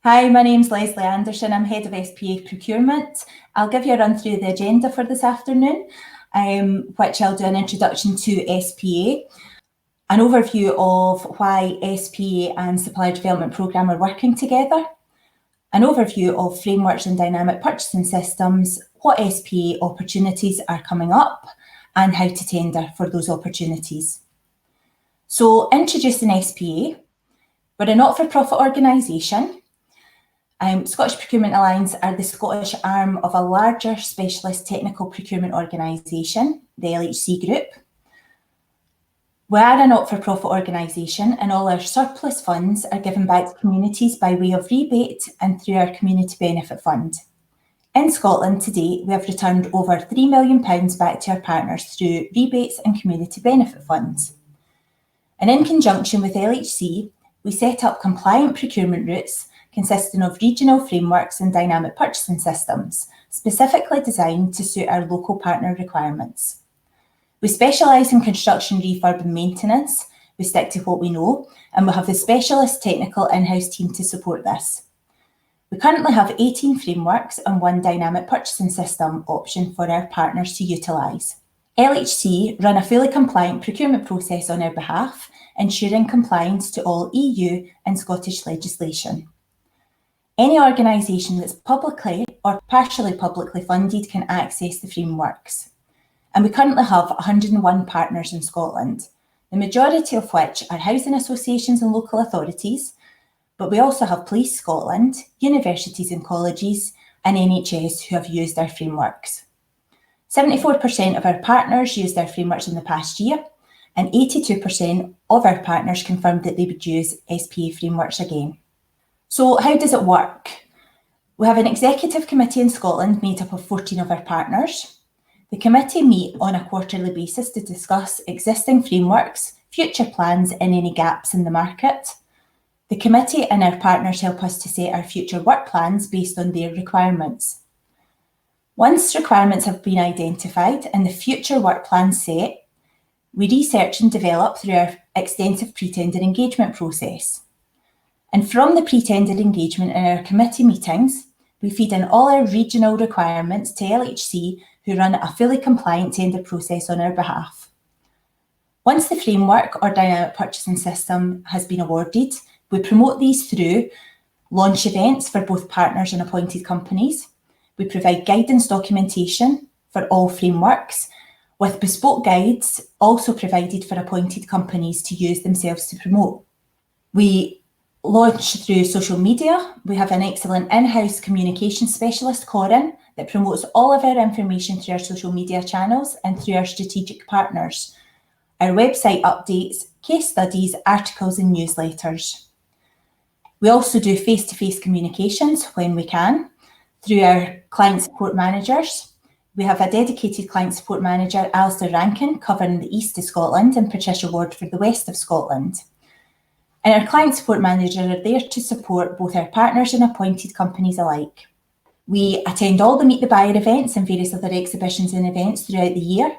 Hi, my name's Lesley Anderson. I'm Head of SPA Procurement. I'll give you a run through the agenda for this afternoon, which I'll do an introduction to SPA, an overview of why SPA and Supplier Development Programme are working together, an overview of frameworks and dynamic purchasing systems, what SPA opportunities are coming up, and how to tender for those opportunities. So, introducing SPA, we're a not-for-profit organisation. Scottish Procurement Alliance are the Scottish arm of a larger specialist technical procurement organisation, the LHC Group. We are a not-for-profit organisation and all our surplus funds are given back to communities by way of rebate and through our Community Benefit Fund. In Scotland to date, we have returned over £3 million back to our partners through rebates and community benefit funds. And in conjunction with LHC, we set up compliant procurement routes consisting of regional frameworks and dynamic purchasing systems, specifically designed to suit our local partner requirements. We specialise in construction, refurb and maintenance. We stick to what we know, and we have the specialist technical in-house team to support this. We currently have 18 frameworks and 1 dynamic purchasing system option for our partners to utilise. LHC run a fully compliant procurement process on our behalf, ensuring compliance to all EU and Scottish legislation. Any organisation that's publicly or partially publicly funded can access the frameworks. And we currently have 101 partners in Scotland, the majority of which are housing associations and local authorities, but we also have Police Scotland, universities and colleges, and NHS who have used our frameworks. 74% of our partners used our frameworks in the past year, and 82% of our partners confirmed that they would use SPA frameworks again. So how does it work? We have an executive committee in Scotland made up of 14 of our partners. The committee meet on a quarterly basis to discuss existing frameworks, future plans and any gaps in the market. The committee and our partners help us to set our future work plans based on their requirements. Once requirements have been identified and the future work plans set, we research and develop through our extensive pre-tender engagement process. And from the pre-tender engagement in our committee meetings, we feed in all our regional requirements to LHC, who run a fully compliant tender process on our behalf. Once the framework or dynamic purchasing system has been awarded, we promote these through launch events for both partners and appointed companies. We provide guidance documentation for all frameworks, with bespoke guides also provided for appointed companies to use themselves to promote. We launch through social media. We have an excellent in-house communication specialist, Corin, that promotes all of our information through our social media channels and through our strategic partners, our website updates, case studies, articles and newsletters. We also do face-to-face communications when we can through our client support managers. We have a dedicated client support manager, Alistair Rankin, covering the east of Scotland, and Patricia Ward for the west of Scotland. And our client support managers are there to support both our partners and appointed companies alike. We attend all the Meet the Buyer events and various other exhibitions and events throughout the year.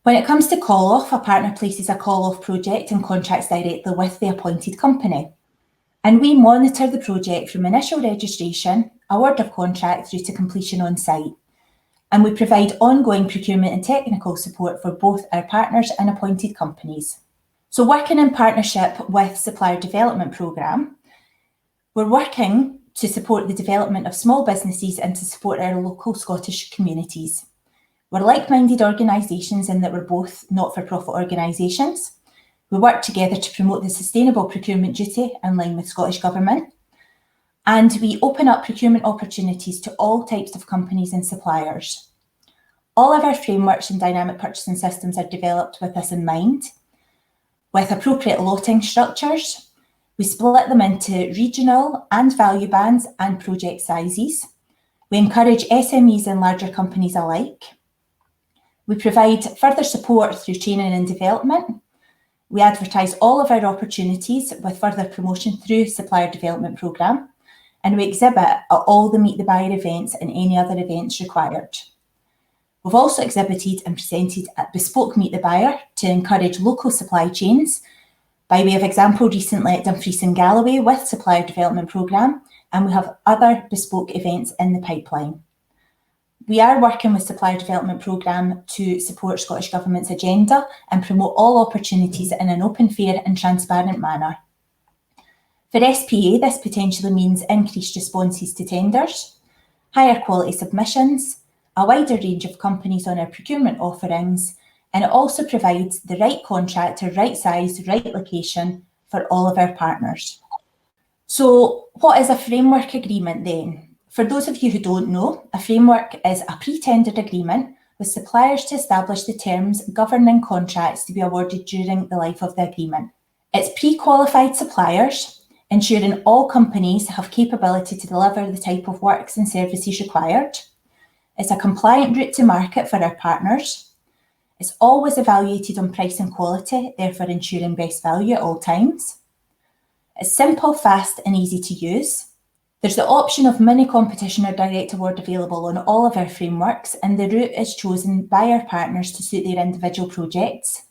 When it comes to call-off, a partner places a call-off project and contracts directly with the appointed company. And we monitor the project from initial registration, award of contract through to completion on site. And we provide ongoing procurement and technical support for both our partners and appointed companies. So working in partnership with Supplier Development Programme, we're working to support the development of small businesses and to support our local Scottish communities. We're like-minded organisations in that we're both not-for-profit organisations. We work together to promote the sustainable procurement duty in line with Scottish Government. And we open up procurement opportunities to all types of companies and suppliers. All of our frameworks and dynamic purchasing systems are developed with this in mind. With appropriate lotting structures, we split them into regional and value bands and project sizes. We encourage SMEs and larger companies alike. We provide further support through training and development. We advertise all of our opportunities with further promotion through Supplier Development Programme, and we exhibit at all the Meet the Buyer events and any other events required. We've also exhibited and presented at bespoke Meet the Buyer to encourage local supply chains. By way of example, recently at Dumfries and Galloway with Supplier Development Programme, and we have other bespoke events in the pipeline. We are working with Supplier Development Programme to support Scottish Government's agenda and promote all opportunities in an open, fair and transparent manner. For SPA, this potentially means increased responses to tenders, higher quality submissions, a wider range of companies on our procurement offerings, and it also provides the right contractor, right size, right location for all of our partners. So what is a framework agreement then? For those of you who don't know, a framework is a pre-tendered agreement with suppliers to establish the terms governing contracts to be awarded during the life of the agreement. It's pre-qualified suppliers, ensuring all companies have capability to deliver the type of works and services required. It's a compliant route to market for our partners. It's always evaluated on price and quality, therefore ensuring best value at all times. It's simple, fast and easy to use. There's the option of mini competition or direct award available on all of our frameworks, and the route is chosen by our partners to suit their individual projects.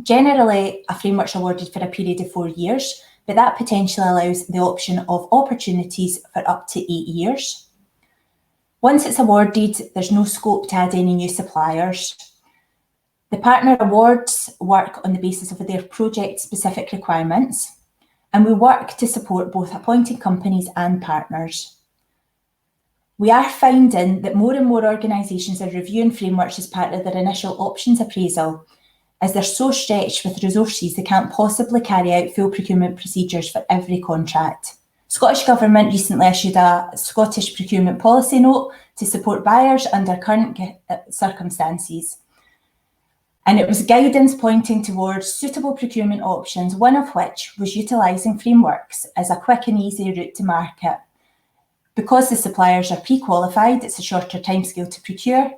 Generally, a framework's awarded for a period of 4 years, but that potentially allows the option of opportunities for up to 8 years. Once it's awarded, there's no scope to add any new suppliers. The partner awards work on the basis of their project-specific requirements, and we work to support both appointed companies and partners. We are finding that more and more organisations are reviewing frameworks as part of their initial options appraisal, as they're so stretched with resources they can't possibly carry out full procurement procedures for every contract. Scottish Government recently issued a Scottish Procurement Policy Note to support buyers under current circumstances. And it was guidance pointing towards suitable procurement options, one of which was utilising frameworks as a quick and easy route to market. Because the suppliers are pre-qualified, it's a shorter timescale to procure,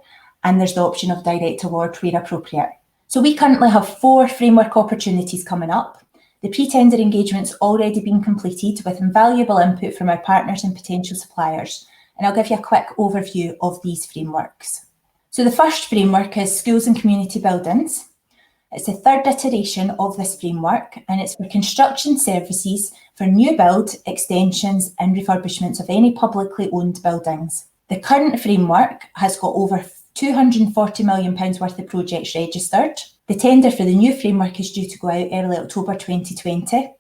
and there's the option of direct award where appropriate. So we currently have 4 framework opportunities coming up. The pre-tender engagement's already been completed with invaluable input from our partners and potential suppliers, and I'll give you a quick overview of these frameworks. So the first framework is schools and community buildings. It's the 3rd iteration of this framework, and it's for construction services for new build, extensions and refurbishments of any publicly owned buildings. The current framework has got over £240 million worth of projects registered. The tender for the new framework is due to go out early October 2020,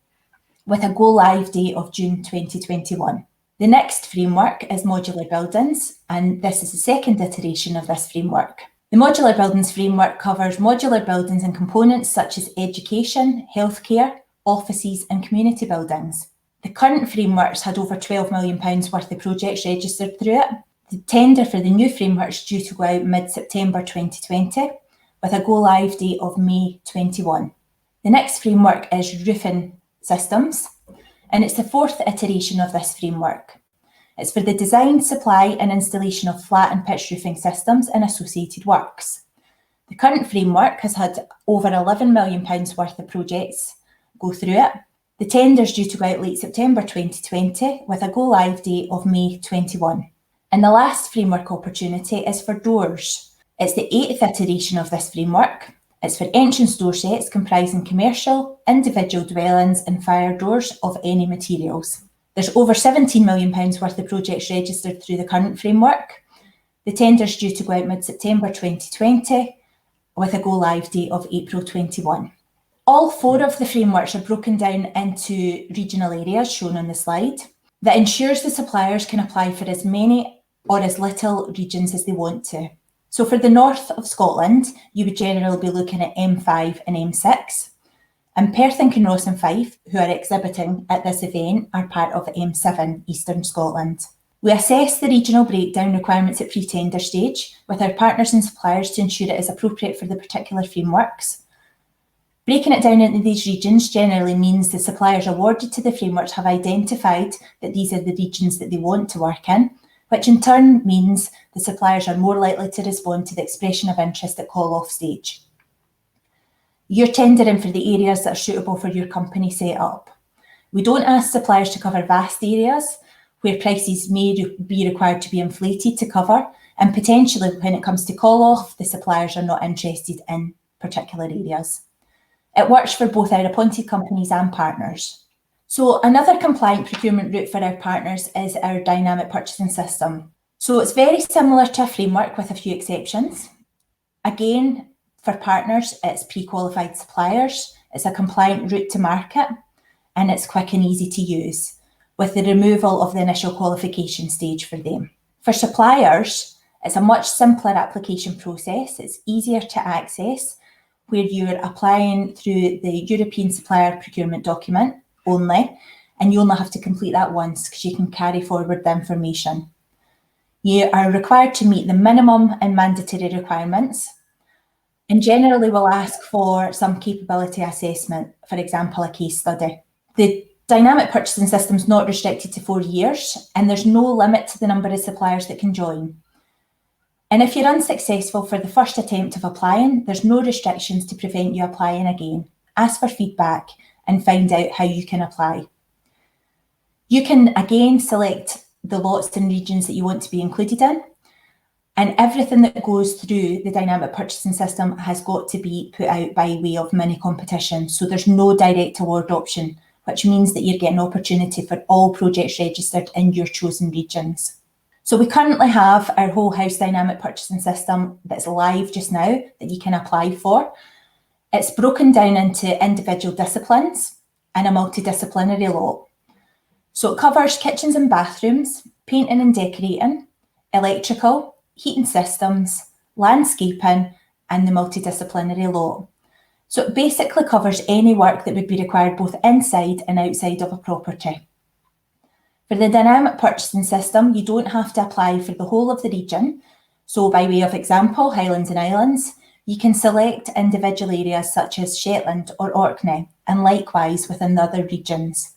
with a go-live date of June 2021. The next framework is modular buildings, and this is the 2nd iteration of this framework. The modular buildings framework covers modular buildings and components such as education, healthcare, offices and community buildings. The current frameworks had over £12 million worth of projects registered through it. The tender for the new framework is due to go out mid-September 2020, with a go-live date of May 21. The next framework is roofing systems, and it's the 4th iteration of this framework. It's for the design, supply and installation of flat and pitched roofing systems and associated works. The current framework has had over £11 million worth of projects go through it. The tender is due to go out late September 2020 with a go-live date of May 21. And the last framework opportunity is for doors. It's the 8th iteration of this framework. It's for entrance door sets comprising commercial, individual dwellings and fire doors of any materials. There's over £17 million worth of projects registered through the current framework. The tender is due to go out mid-September 2020 with a go-live date of April 21. All 4 of the frameworks are broken down into regional areas shown on the slide that ensures the suppliers can apply for as many or as little regions as they want to. So for the north of Scotland, you would generally be looking at M5 and M6. And Perth and Kinross and Fife, who are exhibiting at this event, are part of M7, Eastern Scotland. We assess the regional breakdown requirements at pre-tender stage with our partners and suppliers to ensure it is appropriate for the particular frameworks. Breaking it down into these regions generally means the suppliers awarded to the frameworks have identified that these are the regions that they want to work in, which in turn means the suppliers are more likely to respond to the expression of interest at call-off stage. You're tendering for the areas that are suitable for your company setup. We don't ask suppliers to cover vast areas where prices may be required to be inflated to cover, and potentially when it comes to call-off, the suppliers are not interested in particular areas. It works for both our appointed companies and partners. So another compliant procurement route for our partners is our dynamic purchasing system. So it's very similar to a framework with a few exceptions. Again, for partners, it's pre-qualified suppliers, it's a compliant route to market, and it's quick and easy to use, with the removal of the initial qualification stage for them. For suppliers, it's a much simpler application process. It's easier to access, where you're applying through the European Supplier Procurement document only, and you only have to complete that once because you can carry forward the information. You are required to meet the minimum and mandatory requirements, and generally will ask for some capability assessment, for example, a case study. The dynamic purchasing system is not restricted to 4 years, and there's no limit to the number of suppliers that can join. And if you're unsuccessful for the first attempt of applying, there's no restrictions to prevent you applying again. Ask for feedback and find out how you can apply. You can again select the lots and regions that you want to be included in, and everything that goes through the dynamic purchasing system has got to be put out by way of mini competition. So there's no direct award option, which means that you're getting an opportunity for all projects registered in your chosen regions. So we currently have our whole house dynamic purchasing system that's live just now that you can apply for. It's broken down into individual disciplines and a multidisciplinary lot. So it covers kitchens and bathrooms, painting and decorating, electrical, heating systems, landscaping, and the multidisciplinary lot. So it basically covers any work that would be required both inside and outside of a property. For the dynamic purchasing system, you don't have to apply for the whole of the region. So by way of example, Highlands and Islands, you can select individual areas such as Shetland or Orkney, and likewise within the other regions.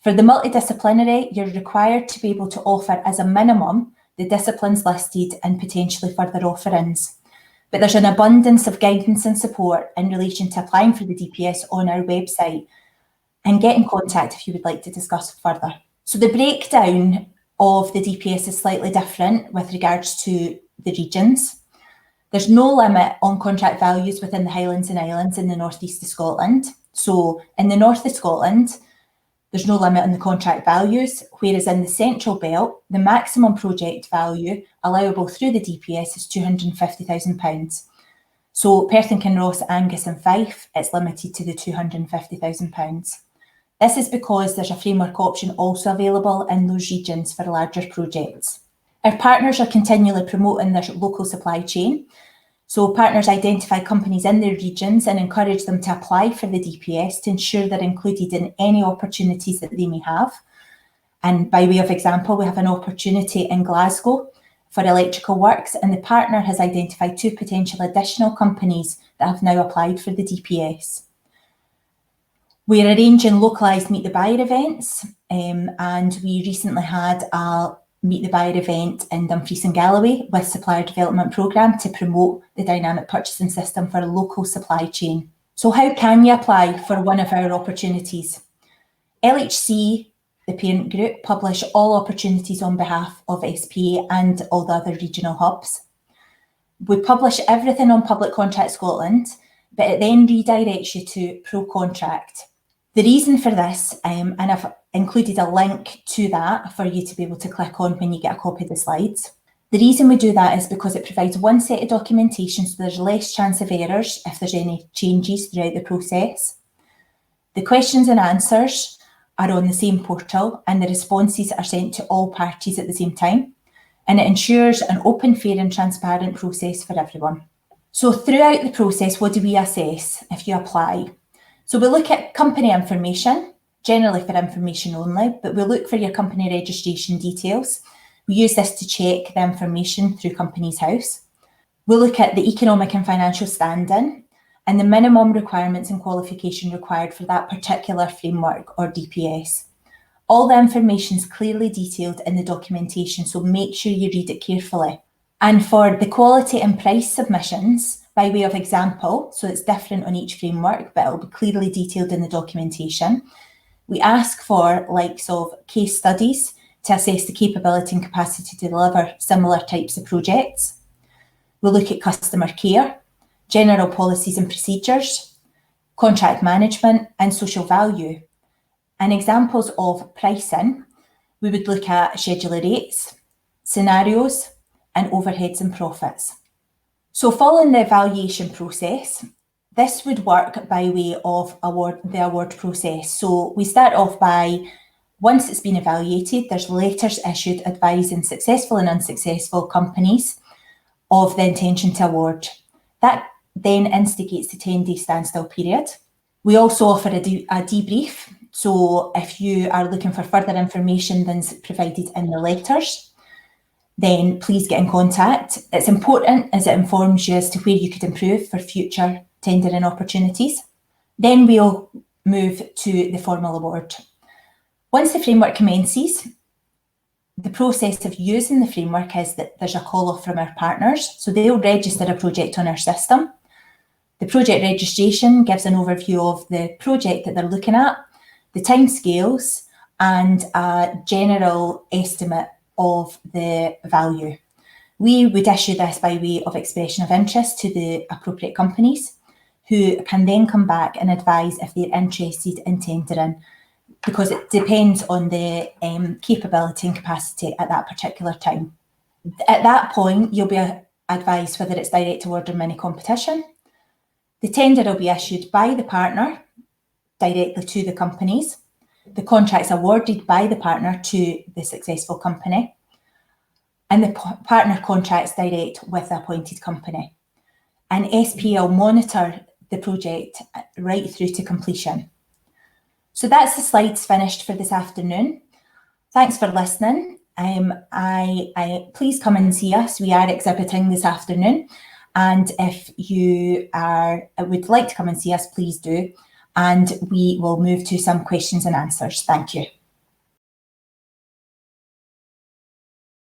For the multidisciplinary, you're required to be able to offer as a minimum the disciplines listed and potentially further offerings. But there's an abundance of guidance and support in relation to applying for the DPS on our website, and get in contact if you would like to discuss further. So the breakdown of the DPS is slightly different with regards to the regions. There's no limit on contract values within the Highlands and Islands in the northeast of Scotland. So in the north of Scotland, there's no limit on the contract values, whereas in the central belt, the maximum project value allowable through the DPS is £250,000. So Perth and Kinross, Angus and Fife, it's limited to the £250,000. This is because there's a framework option also available in those regions for larger projects. Our partners are continually promoting their local supply chain. So partners identify companies in their regions and encourage them to apply for the DPS to ensure they're included in any opportunities that they may have. And by way of example, we have an opportunity in Glasgow for electrical works, and the partner has identified 2 potential additional companies that have now applied for the DPS. We're arranging localised Meet the Buyer events, and we recently had a Meet the Buyer event in Dumfries and Galloway with Supplier Development Programme to promote the dynamic purchasing system for a local supply chain. So how can you apply for one of our opportunities? LHC, the parent group, publish all opportunities on behalf of SPA and all the other regional hubs. We publish everything on Public Contract Scotland, but it then redirects you to Pro Contract. The reason for this, and I've included a link to that for you to be able to click on when you get a copy of the slides. The reason we do that is because it provides one set of documentation, so there's less chance of errors if there's any changes throughout the process. The questions and answers are on the same portal, and the responses are sent to all parties at the same time, and it ensures an open, fair and transparent process for everyone. So throughout the process, what do we assess if you apply? So we look at company information, generally for information only, but we look for your company registration details. We use this to check the information through Companies House. We look at the economic and financial standing and the minimum requirements and qualification required for that particular framework or DPS. All the information is clearly detailed in the documentation, so make sure you read it carefully. And for the quality and price submissions, by way of example, so it's different on each framework, but it'll be clearly detailed in the documentation. We ask for likes of case studies to assess the capability and capacity to deliver similar types of projects. We look at customer care, general policies and procedures, contract management and social value. And examples of pricing, we would look at scheduler rates, scenarios, and overheads and profits. So following the evaluation process, this would work by way of the award process. So we start off by, once it's been evaluated, there's letters issued advising successful and unsuccessful companies of the intention to award. That then instigates the 10-day standstill period. We also offer a debrief. So if you are looking for further information than's provided in the letters, then please get in contact. It's important as it informs you as to where you could improve for future tendering opportunities. Then we'll move to the formal award. Once the framework commences, the process of using the framework is that there's a call-off from our partners. So they'll register a project on our system. The project registration gives an overview of the project that they're looking at, the timescales, and a general estimate of the value. We would issue this by way of expression of interest to the appropriate companies, who can then come back and advise if they're interested in tendering, because it depends on the capability and capacity at that particular time. At that point, you'll be advised whether it's direct award or mini competition. The tender will be issued by the partner directly to the companies. The contract's awarded by the partner to the successful company, and the partner contracts direct with the appointed company. And SPA will monitor the project right through to completion. So that's the slides finished for this afternoon. Thanks for listening. Please come and see us. We are exhibiting this afternoon. And if you would like to come and see us, please do. And we will move to some questions and answers. Thank you.